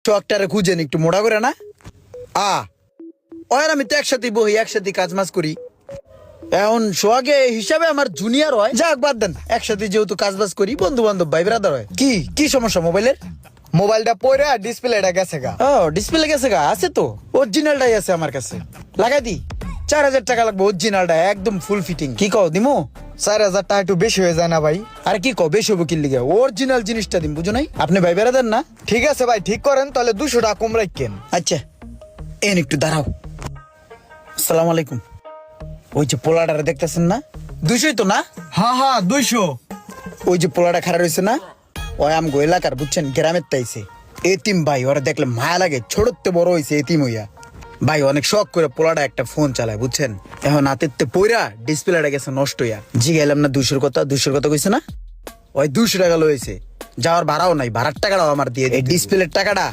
চকটারে খুঁজেন একটু মোটা করে না ওর আমি তো একসাথে বহি একসাথে কাজ মাজ করি। এখন সোহাগে হিসাবে আমার জুনিয়র হয়, যাক বাদ দেন। একসাথে যেহেতু কাজ বাজ করি, বন্ধু বান্ধব ভাই ব্রাদার হয়। কি কি সমস্যা মোবাইলের? মোবাইলটা পড়ে ডিসপ্লেটা গেছে গা। ও ডিসপ্লে গেছে গা? আছে তো, অরিজিনালটাই আছে আমার কাছে। লাগাই দি। 4000 টাকা লাগবে অরিজিনালটা, একদম ফুল ফিটিং। কি কও দিমু? 4000 টাকা একটু বেশি হয়ে যায় না ভাই? আরে কি কও বেশি হবো কি লিগে? অরিজিনাল জিনিসটা দিম, বুঝো নাই? আপনি ভাই ব্রাদার না? ঠিক আছে ভাই, ঠিক করেন তাহলে 200 টাকা কম রাখেন। আচ্ছা এন একটু দাঁড়াও। আসসালামু আলাইকুম। ওই যে পোলাটারে দেখতেছেন না, 200 তো না? হ্যাঁ 200। ওই যে পোলাটা খাড়া রয়েছে না, ওই আমগো এলাকার, বুঝছেন, গ্রামের তাইছে। এতিম ভাই, ওরা দেখলে মায়া লাগে, ছোটতে বড় হয়েছে এতিম হইয়া। ভাই অনেক শখ করে পোলাটা একটা ফোন চালায়, বুঝছেন। এখন হাতেতে পইরা ডিসপ্লেটা গেছে নষ্ট হইয়া। জি গেলাম না 200 কথা, 200 কথা কইছে না, ওই 200 টাকা লইছে। যাওয়ার ভাড়াও নাই, ভাড়ার টাকাটাও আমার দিয়ে। এই ডিসপ্লের টাকাটা